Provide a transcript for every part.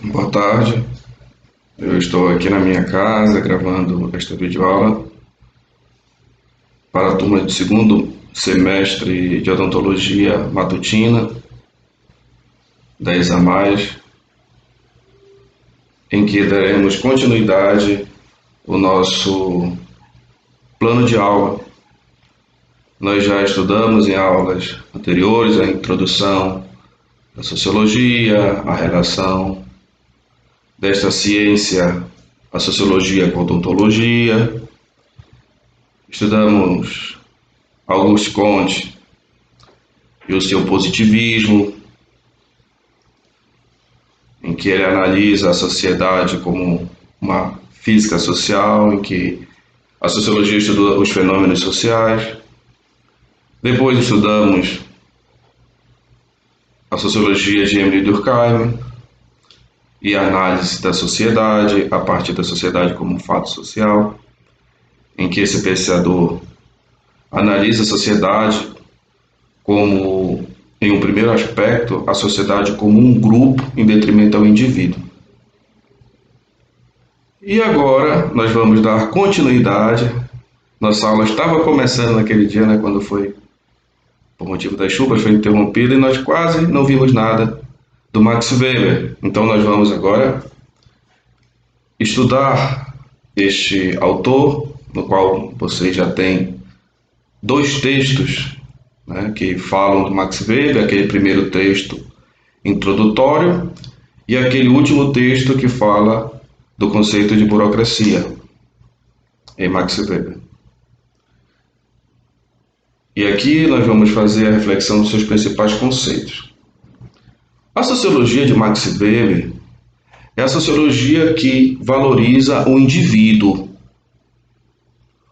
Boa tarde, eu estou aqui na minha casa gravando esta videoaula para a turma de segundo semestre de odontologia matutina, 10 a mais, em que daremos continuidade ao nosso plano de aula. Nós já estudamos em aulas anteriores a introdução da sociologia, a relação desta ciência, a sociologia com a odontologia. Estudamos Auguste Comte e o seu positivismo, em que ele analisa a sociedade como uma física social, em que a sociologia estuda os fenômenos sociais. Depois estudamos a sociologia de Emile Durkheim e a análise da sociedade, a partir da sociedade como um fato social, em que esse pensador analisa a sociedade como, em um primeiro aspecto, a sociedade como um grupo em detrimento ao indivíduo. E agora nós vamos dar continuidade. Nossa aula estava começando naquele dia, quando foi, por motivo das chuvas, foi interrompida e nós quase não vimos nada do Max Weber. Então nós vamos agora estudar este autor, no qual vocês já têm dois textos, que falam do Max Weber, aquele primeiro texto introdutório e aquele último texto que fala do conceito de burocracia em Max Weber. E aqui nós vamos fazer a reflexão dos seus principais conceitos. A sociologia de Max Weber é a sociologia que valoriza o indivíduo.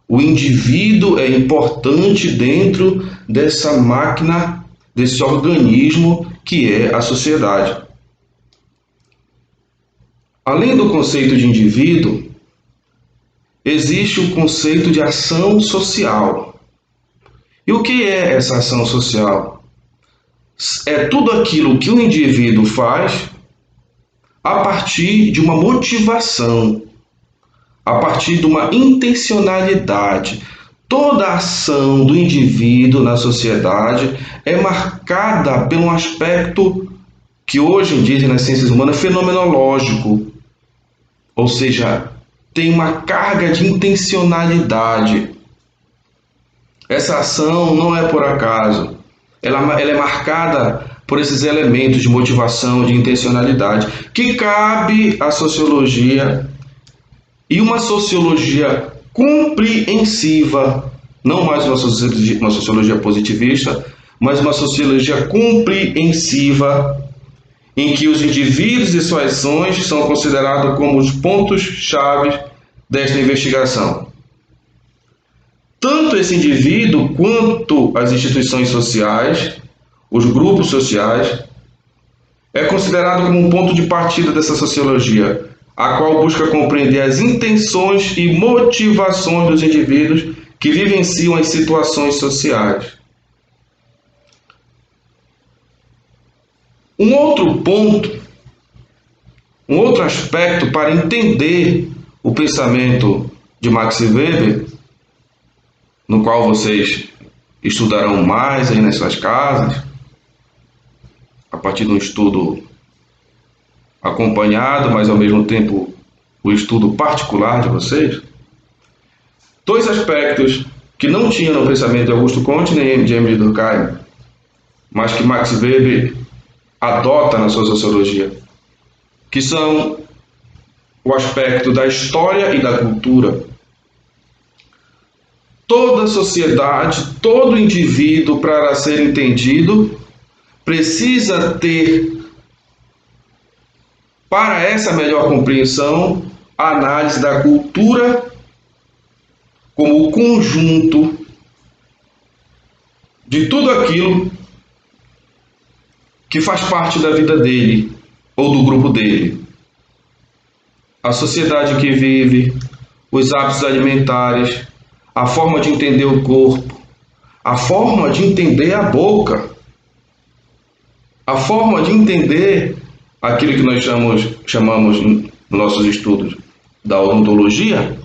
O indivíduo é importante dentro dessa máquina, desse organismo que é a sociedade. Além do conceito de indivíduo, existe o conceito de ação social. E o que é essa ação social? É tudo aquilo que o indivíduo faz a partir de uma motivação, a partir de uma intencionalidade. Toda a ação do indivíduo na sociedade é marcada por um aspecto que hoje dizem nas ciências humanas fenomenológico, ou seja, tem uma carga de intencionalidade. Essa ação não é por acaso, ela é marcada por esses elementos de motivação, de intencionalidade, que cabe à sociologia, e uma sociologia compreensiva, não mais uma sociologia positivista, mas uma sociologia compreensiva, em que os indivíduos e suas ações são considerados como os pontos-chave desta investigação. Tanto esse indivíduo quanto as instituições sociais, os grupos sociais, é considerado como um ponto de partida dessa sociologia, a qual busca compreender as intenções e motivações dos indivíduos que vivenciam as situações sociais. Um outro ponto, um outro aspecto para entender o pensamento de Max Weber, no qual vocês estudarão mais aí nas suas casas, a partir de um estudo acompanhado, mas ao mesmo tempo o estudo particular de vocês, dois aspectos que não tinha no pensamento de Auguste Comte nem de Emile Durkheim, mas que Max Weber adota na sua sociologia, que são o aspecto da história e da cultura. Toda sociedade, todo indivíduo, para ser entendido, precisa ter, para essa melhor compreensão, a análise da cultura como o conjunto de tudo aquilo que faz parte da vida dele ou do grupo dele. A sociedade em que vive, os hábitos alimentares, a forma de entender o corpo, a forma de entender a boca, a forma de entender aquilo que nós chamamos nos nossos estudos da odontologia,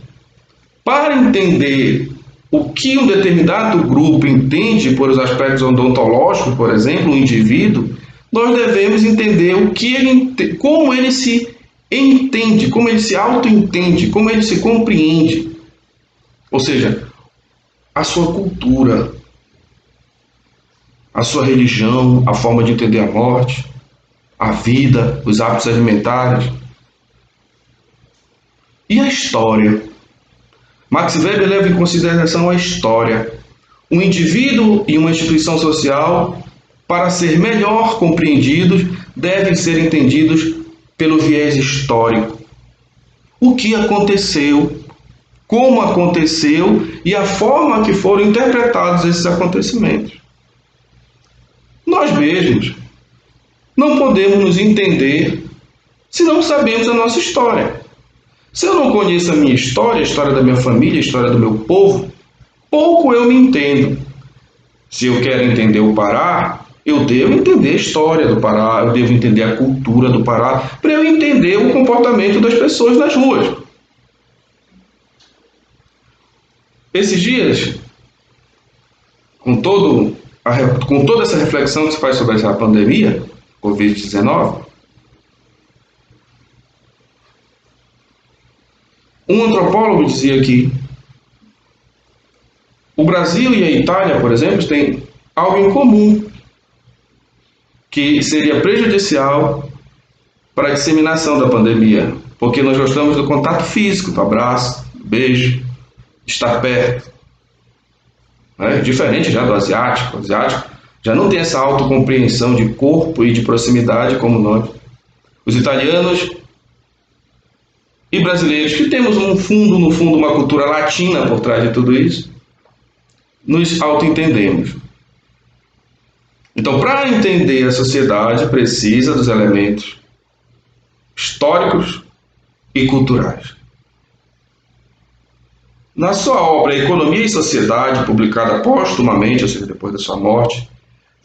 para entender o que um determinado grupo entende por os aspectos odontológicos, por exemplo, o indivíduo, nós devemos entender como ele se entende, como ele se auto-entende, como ele se compreende. Ou seja, a sua cultura, a sua religião, a forma de entender a morte, a vida, os hábitos alimentares e a história. Max Weber leva em consideração a história. Um indivíduo e uma instituição social, para ser melhor compreendidos, devem ser entendidos pelo viés histórico. O que aconteceu, como aconteceu e a forma que foram interpretados esses acontecimentos. Nós mesmos não podemos nos entender se não sabemos a nossa história. Se eu não conheço a minha história, a história da minha família, a história do meu povo, pouco eu me entendo. Se eu quero entender o Pará, eu devo entender a história do Pará, eu devo entender a cultura do Pará, para eu entender o comportamento das pessoas nas ruas. Esses dias, com toda essa reflexão que se faz sobre essa pandemia, Covid-19, um antropólogo dizia que o Brasil e a Itália, por exemplo, têm algo em comum, que seria prejudicial para a disseminação da pandemia, porque nós gostamos do contato físico, do abraço, do beijo, de estar perto. Diferente já do asiático. O asiático já não tem essa autocompreensão de corpo e de proximidade como nós. Os italianos e brasileiros, que temos no fundo, uma cultura latina por trás de tudo isso, nos auto-entendemos. Então, para entender a sociedade, precisa dos elementos históricos e culturais. Na sua obra Economia e Sociedade, publicada póstumamente, ou seja, depois da sua morte,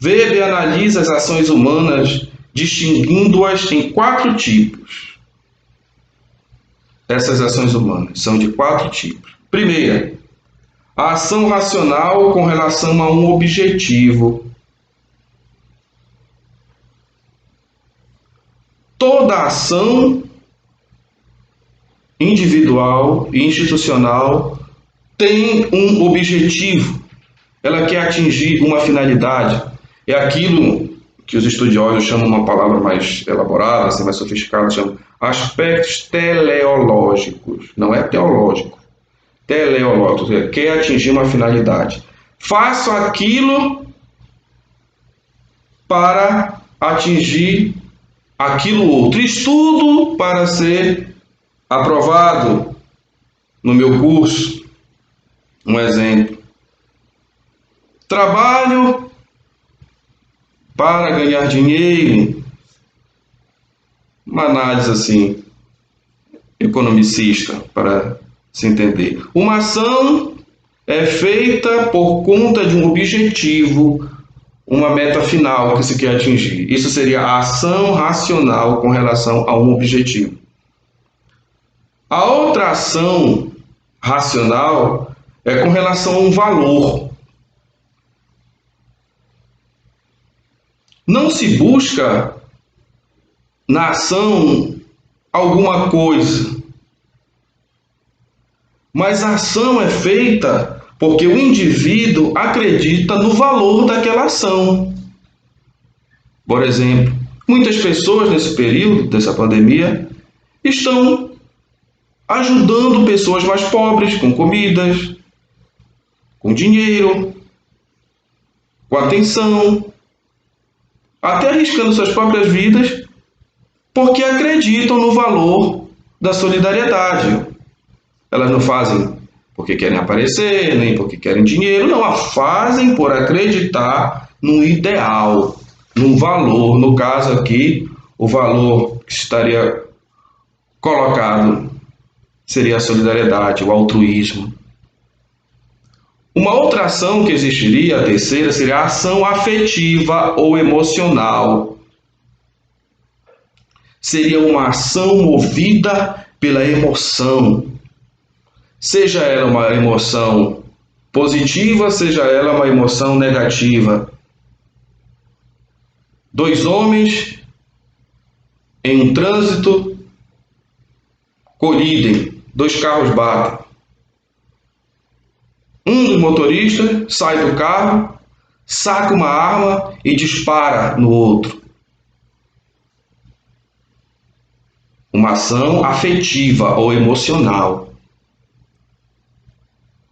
Weber analisa as ações humanas, distinguindo-as em 4 tipos. Essas ações humanas são de 4 tipos. Primeira, a ação racional com relação a um objetivo. Toda ação individual e institucional tem um objetivo. Ela quer atingir uma finalidade. É aquilo que os estudiosos chamam, uma palavra mais elaborada, assim, mais sofisticada, chamam aspectos teleológicos. Não é teológico. Teleológico, ou seja, quer atingir uma finalidade. Faço aquilo para atingir aquilo outro. Estudo para ser aprovado no meu curso. Um exemplo. Trabalho para ganhar dinheiro. Uma análise assim, economicista, para se entender. Uma ação é feita por conta de um objetivo, uma meta final que se quer atingir. Isso seria a ação racional com relação a um objetivo. A outra ação racional é com relação a um valor. Não se busca na ação alguma coisa, mas a ação é feita porque o indivíduo acredita no valor daquela ação. Por exemplo, muitas pessoas nesse período dessa pandemia estão ajudando pessoas mais pobres com comidas, com dinheiro, com atenção, até arriscando suas próprias vidas, porque acreditam no valor da solidariedade. Elas não fazem porque querem aparecer, nem porque querem dinheiro, não, a fazem por acreditar no ideal, num valor. No caso aqui, o valor que estaria colocado seria a solidariedade, o altruísmo. Uma outra ação que existiria, a terceira, seria a ação afetiva ou emocional. seria uma ação movida pela emoção. Seja ela uma emoção positiva, seja ela uma emoção negativa. Dois homens em um trânsito colidem, dois carros batem. Um dos motoristas sai do carro, saca uma arma e dispara no outro. Uma ação afetiva ou emocional.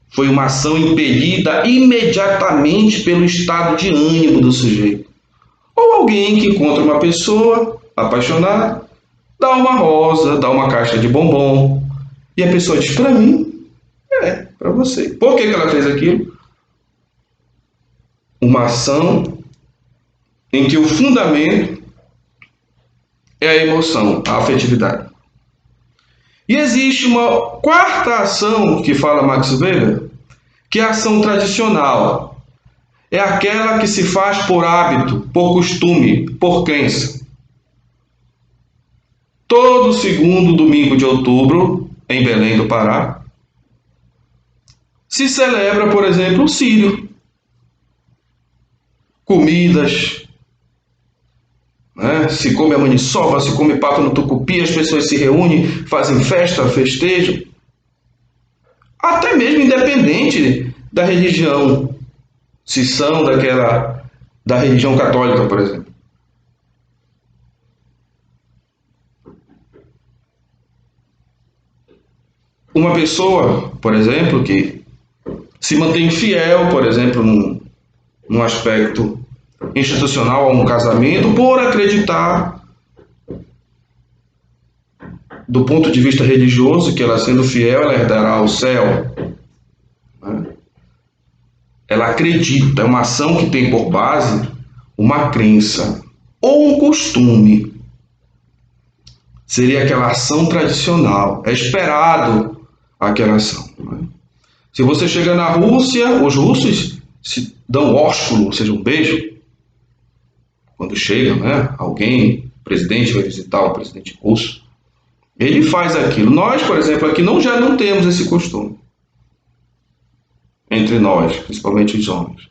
Foi uma ação impelida imediatamente pelo estado de ânimo do sujeito. Ou alguém que encontra uma pessoa apaixonada, dá uma rosa, dá uma caixa de bombom, e a pessoa diz: para mim, para você. Por que ela fez aquilo? Uma ação em que o fundamento é a emoção, a afetividade. E existe uma quarta ação que fala Max Weber, que é a ação tradicional. É aquela que se faz por hábito, por costume, por crença. Todo segundo domingo de outubro, em Belém do Pará, se celebra, por exemplo, o Sírio. Comidas, se come a maniçoba, se come pato no tucupi, as pessoas se reúnem, fazem festa, festejam. Até mesmo independente da religião, se são da religião católica, por exemplo. Uma pessoa, por exemplo, que se mantém fiel, por exemplo, num aspecto institucional a um casamento, por acreditar, do ponto de vista religioso, que ela sendo fiel, ela herdará o céu. Ela acredita, é uma ação que tem por base uma crença ou um costume. Seria aquela ação tradicional, é esperado aquela ação. Se você chega na Rússia, os russos se dão ósculo, ou seja, um beijo, quando chega, alguém, o presidente vai visitar o presidente russo, ele faz aquilo. Nós, por exemplo, aqui já não temos esse costume. Entre nós, principalmente os homens.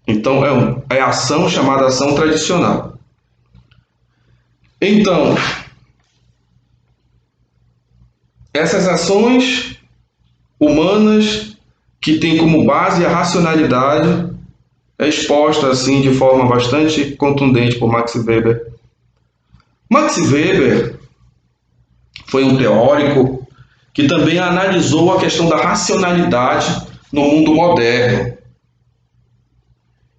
Então, é a ação chamada ação tradicional. Então, essas ações humanas que têm como base a racionalidade é exposta assim de forma bastante contundente por Max Weber. Max Weber foi um teórico que também analisou a questão da racionalidade no mundo moderno,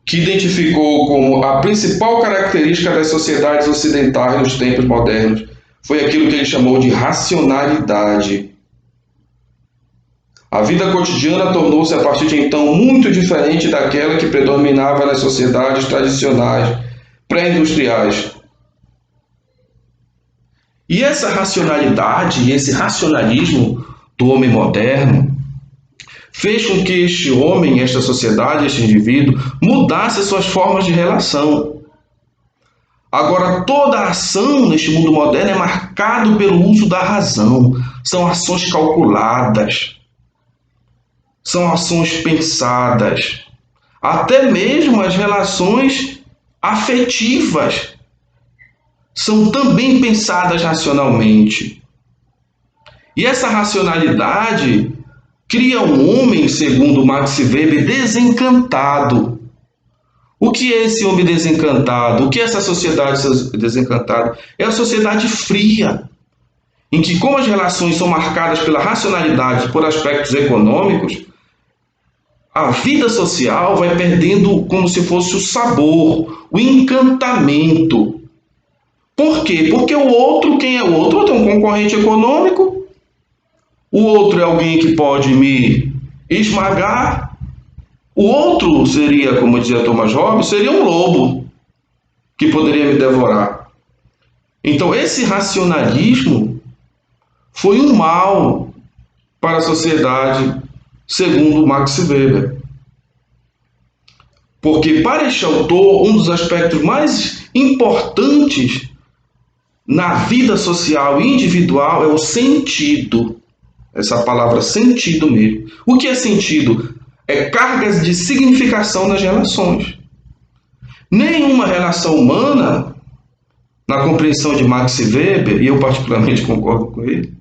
que identificou como a principal característica das sociedades ocidentais nos tempos modernos foi aquilo que ele chamou de racionalidade. A vida cotidiana tornou-se a partir de então muito diferente daquela que predominava nas sociedades tradicionais, pré-industriais. E essa racionalidade, esse racionalismo do homem moderno, fez com que este homem, esta sociedade, este indivíduo, mudasse suas formas de relação. Agora, toda a ação neste mundo moderno é marcada pelo uso da razão. São ações calculadas. São ações pensadas. Até mesmo as relações afetivas são também pensadas racionalmente. E essa racionalidade cria um homem, segundo Max Weber, desencantado. O que é esse homem desencantado? O que é essa sociedade desencantada? É a sociedade fria, em que, como as relações são marcadas pela racionalidade, por aspectos econômicos, a vida social vai perdendo como se fosse o sabor, o encantamento. Por quê? Porque o outro, quem é o outro? O outro é um concorrente econômico, o outro é alguém que pode me esmagar, o outro seria, como dizia Thomas Hobbes, seria um lobo que poderia me devorar. Então, esse racionalismo foi um mal para a sociedade, segundo Max Weber. Porque para este autor, um dos aspectos mais importantes na vida social individual é o sentido. Essa palavra sentido mesmo. O que é sentido? É cargas de significação nas relações. Nenhuma relação humana, na compreensão de Max Weber, e eu particularmente concordo com ele,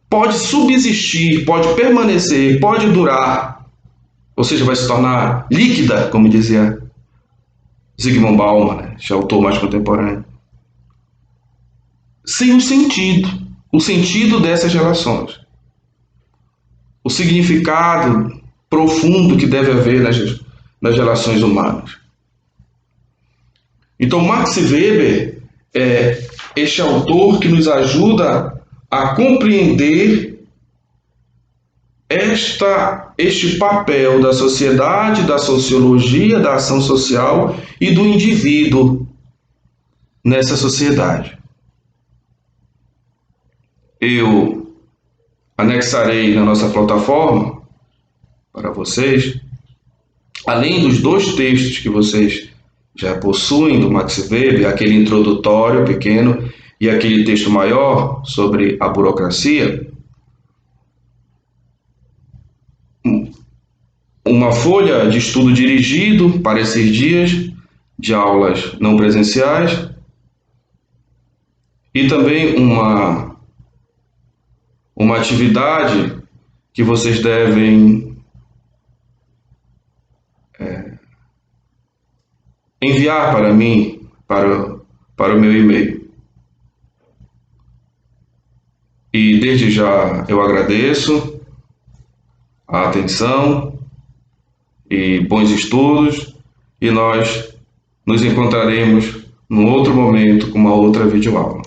pode subsistir, pode permanecer, pode durar, ou seja, vai se tornar líquida, como dizia Zygmunt Bauman, né, esse autor mais contemporâneo, sem o sentido dessas relações, o significado profundo que deve haver nas relações humanas. Então, Max Weber é este autor que nos ajuda a compreender este papel da sociedade, da sociologia, da ação social e do indivíduo nessa sociedade. Eu anexarei na nossa plataforma para vocês, além dos 2 textos que vocês já possuem do Max Weber, aquele introdutório pequeno e aquele texto maior sobre a burocracia, uma folha de estudo dirigido para esses dias de aulas não presenciais e também uma atividade que vocês devem enviar para mim, para o meu e-mail. E desde já eu agradeço a atenção e bons estudos, e nós nos encontraremos num outro momento com uma outra videoaula.